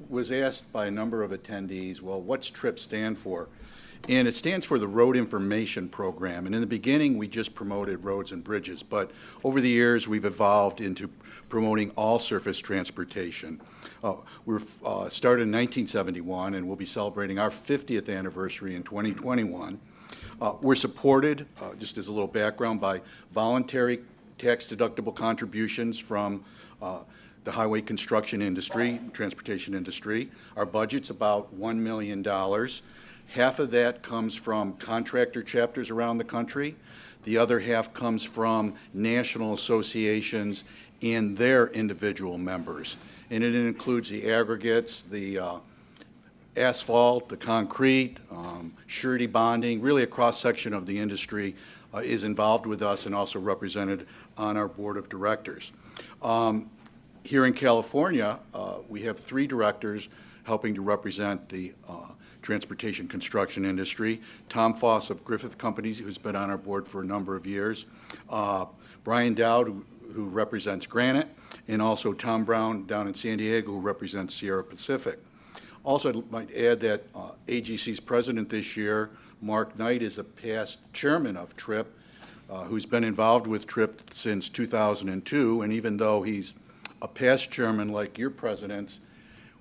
was asked by a number of attendees, well, what's TRIP stand for? And it stands for the Road Information Program. And in the beginning, we just promoted roads and bridges. But over the years, we've evolved into promoting all surface transportation. We're started in 1971, and we'll be celebrating our 50th anniversary in 2021. We're supported, just as a little background, by voluntary tax-deductible contributions from the highway construction industry, transportation industry. Our budget's about $1 million. Half of that comes from contractor chapters around the country. The other half comes from national associations and their individual members. And it includes the aggregates, the asphalt, the concrete, surety bonding. Really a cross-section of the industry is involved with us and also represented on our board of directors. Here in California, we have 3 directors helping to represent the transportation construction industry. Tom Foss of Griffith Companies, who's been on our board for a number of years. Brian Dowd, who represents Granite, and also Tom Brown down in San Diego, who represents Sierra Pacific. Also, I might add that AGC's president this year, Mark Knight, is a past chairman of TRIP, who's been involved with TRIP since 2002, and even though he's a past chairman like your presidents,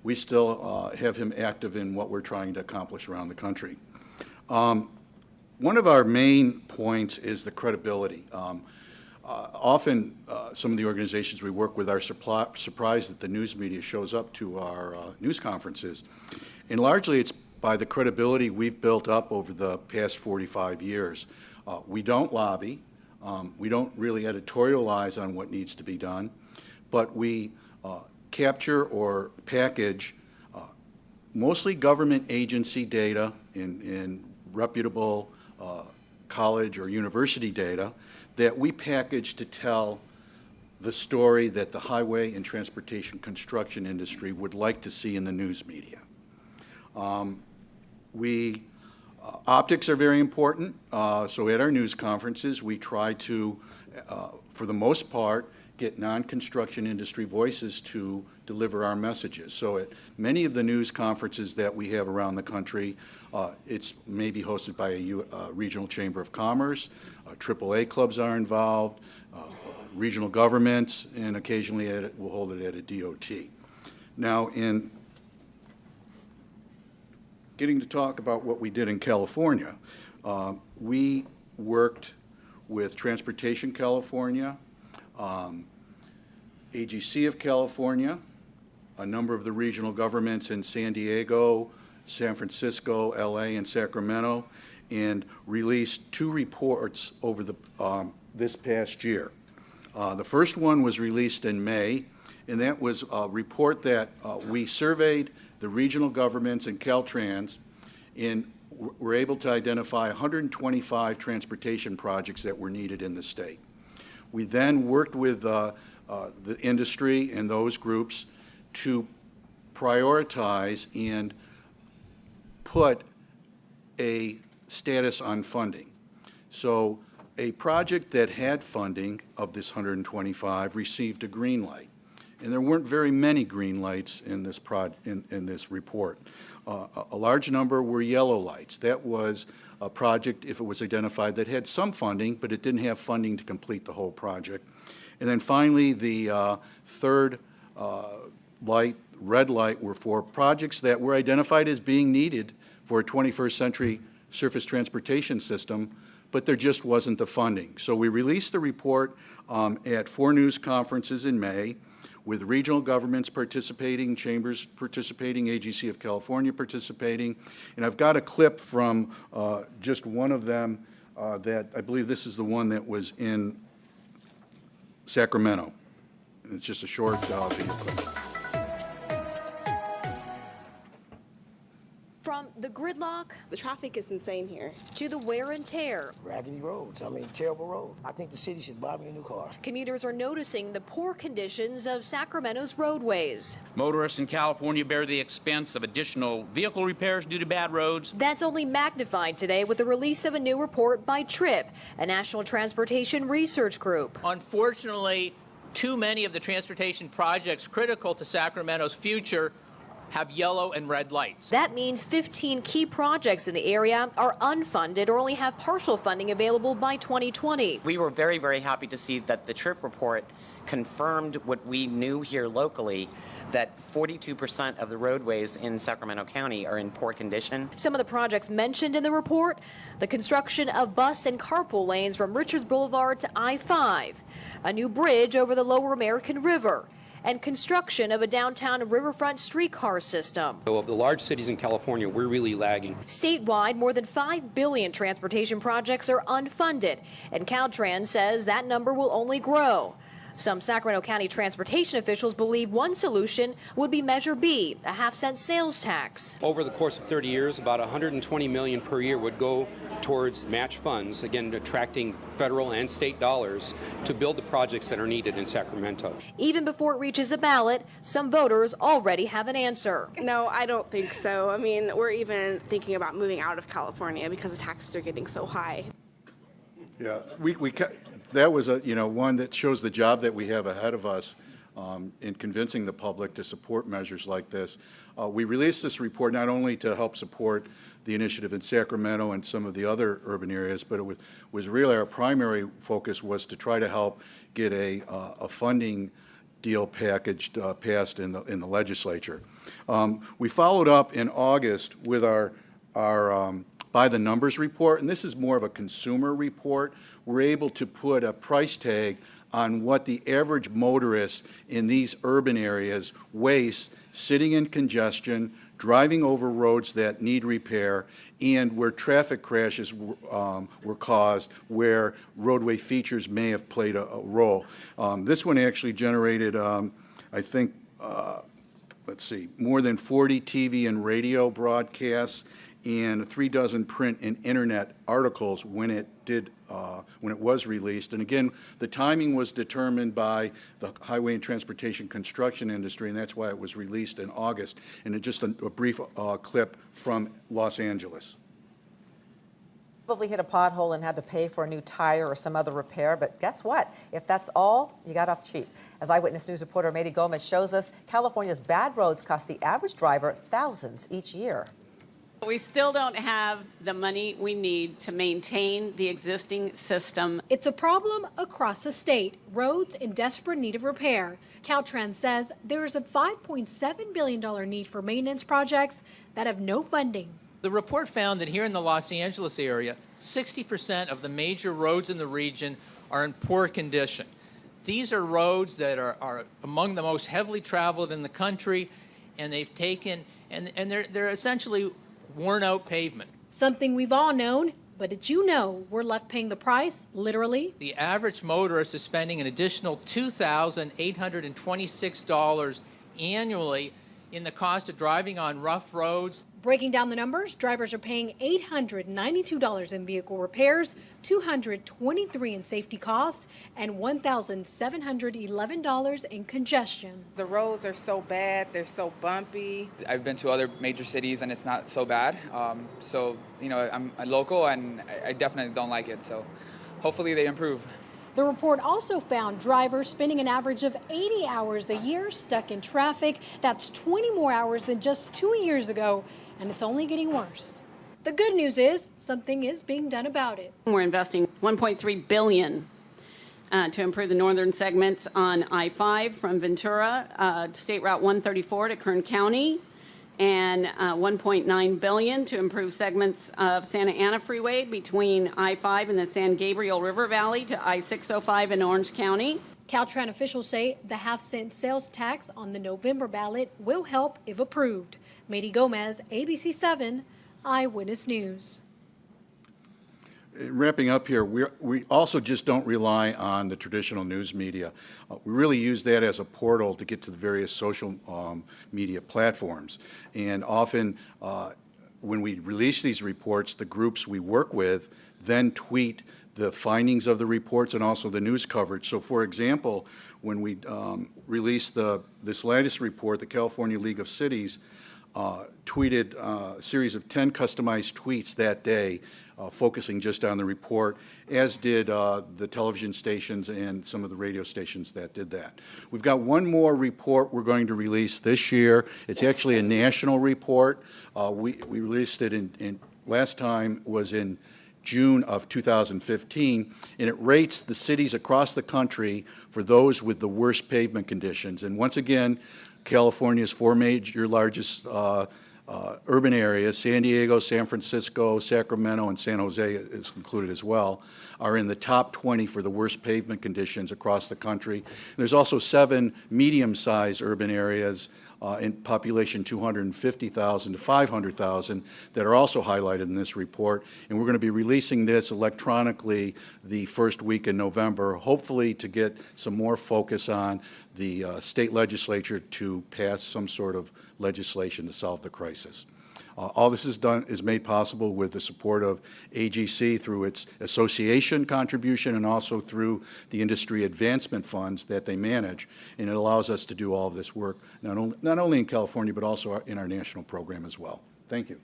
we still have him active in what we're trying to accomplish around the country. One of our main points is the credibility. Often, some of the organizations we work with are surprised that the news media shows up to our news conferences. And largely, it's by the credibility we've built up over the past 45 years. We don't lobby. We don't really editorialize on what needs to be done. But we capture or package mostly government agency data in reputable college or university data that we package to tell the story that the highway and transportation construction industry would like to see in the news media. Optics are very important, so at our news conferences we try to, for the most part, get non-construction industry voices to deliver our messages. So at many of the news conferences that we have around the country, it's maybe hosted by a regional chamber of commerce, AAA clubs are involved, regional governments, and occasionally we'll hold it at a DOT. Now, in getting to talk about what we did in California, we worked with Transportation California, AGC of California, a number of the regional governments in San Diego, San Francisco, LA, and Sacramento, and released 2 reports over this past year. The first one was released in May, and that was a report that we surveyed the regional governments and Caltrans, and were able to identify 125 transportation projects that were needed in the state. We then worked with the industry and those groups to prioritize and put a status on funding. So a project that had funding of this 125 received a green light. And there weren't very many green lights in this, in this report. A large number were yellow lights. That was a project, if it was identified, that had some funding, but it didn't have funding to complete the whole project. And then finally, the third light, red light, were for projects that were identified as being needed for a 21st century surface transportation system, but there just wasn't the funding. So we released the report at 4 news conferences in May, with regional governments participating, chambers participating, AGC of California participating. And I've got a clip from just one of them that I believe this is the one that was in Sacramento. And it's just a short video clip. From the gridlock, the traffic is insane here, to the wear and tear. Raggedy roads, terrible roads. I think the city should buy me a new car. Commuters are noticing the poor conditions of Sacramento's roadways. Motorists in California bear the expense of additional vehicle repairs due to bad roads. That's only magnified today with the release of a new report by TRIP, a national transportation research group. Unfortunately, too many of the transportation projects critical to Sacramento's future have yellow and red lights. That means 15 key projects in the area are unfunded or only have partial funding available by 2020. We were very, very happy to see that the TRIP report confirmed what we knew here locally, that 42% of the roadways in Sacramento County are in poor condition. Some of the projects mentioned in the report: the construction of bus and carpool lanes from Richards Boulevard to I-5, a new bridge over the Lower American River, and construction of a downtown riverfront streetcar system. So of the large cities in California, we're really lagging. Statewide, more than 5 billion transportation projects are unfunded, and Caltrans says that number will only grow. Some Sacramento County transportation officials believe one solution would be Measure B, a half-cent sales tax. Over the course of 30 years, about $120 million per year would go towards match funds, again, attracting federal and state dollars to build the projects that are needed in Sacramento. Even before it reaches a ballot, some voters already have an answer. No, I don't think so. I mean, we're even thinking about moving out of California because the taxes are getting so high. Yeah, that was one that shows the job that we have ahead of us in convincing the public to support measures like this. We released this report not only to help support the initiative in Sacramento and some of the other urban areas, but it was really our primary focus was to try to help get a funding deal packaged passed in the legislature. We followed up in August with our by the numbers report, and this is more of a consumer report. We're able to put a price tag on what the average motorist in these urban areas wastes sitting in congestion, driving over roads that need repair, and where traffic crashes were caused, where roadway features may have played a role. This one actually generated, I think, let's see, more than 40 TV and radio broadcasts and 36 print and internet articles when it was released. And again, the timing was determined by the highway and transportation construction industry, and that's why it was released in August. And just a brief clip from Los Angeles. Probably hit a pothole and had to pay for a new tire or some other repair, but guess what? If that's all, you got off cheap. As Eyewitness News reporter Mady Gomez shows us, California's bad roads cost the average driver thousands each year. We still don't have the money we need to maintain the existing system. It's a problem across the state. Roads in desperate need of repair. Caltrans says there is a $5.7 billion need for maintenance projects that have no funding. The report found that here in the Los Angeles area, 60% of the major roads in the region are in poor condition. These are roads that are among the most heavily traveled in the country, and they've taken, and they're essentially worn out pavement. Something we've all known, but did you know we're left paying the price, literally? The average motorist is spending an additional $2,826 annually in the cost of driving on rough roads. Breaking down the numbers, drivers are paying $892 in vehicle repairs, $223 in safety costs, and $1,711 in congestion. The roads are so bad, they're so bumpy. I've been to other major cities and it's not so bad. So, I'm a local and I definitely don't like it. So hopefully they improve. The report also found drivers spending an average of 80 hours a year stuck in traffic. That's 20 more hours than just 2 years ago, and it's only getting worse. The good news is something is being done about it. We're investing $1.3 billion to improve the northern segments on I-5 from Ventura, State Route 134 to Kern County, and $1.9 billion to improve segments of Santa Ana Freeway between I-5 and the San Gabriel River Valley to I-605 in Orange County. Caltrans officials say the half-cent sales tax on the November ballot will help if approved. Mady Gomez, ABC 7, Eyewitness News. Wrapping up here, we also just don't rely on the traditional news media. We really use that as a portal to get to the various social media platforms. And often when we release these reports, the groups we work with then tweet the findings of the reports and also the news coverage. So for example, when we released this latest report, the California League of Cities, tweeted a series of 10 customized tweets that day focusing just on the report, as did the television stations and some of the radio stations that did that. We've got one more report we're going to release this year. It's actually a national report. We released it last time was in June of 2015, and it rates the cities across the country for those with the worst pavement conditions. And once again, California's four major largest urban areas, San Diego, San Francisco, Sacramento, and San Jose is included as well, are in the top 20 for the worst pavement conditions across the country. There's also 7 medium-sized urban areas in population 250,000 to 500,000 that are also highlighted in this report. And we're going to be releasing this electronically the first week in November, hopefully to get some more focus on the state legislature to pass some sort of legislation to solve the crisis. All this is made possible with the support of AGC through its association contribution and also through the industry advancement funds that they manage. And it allows us to do all of this work, not only in California, but also in our national program as well. Thank you.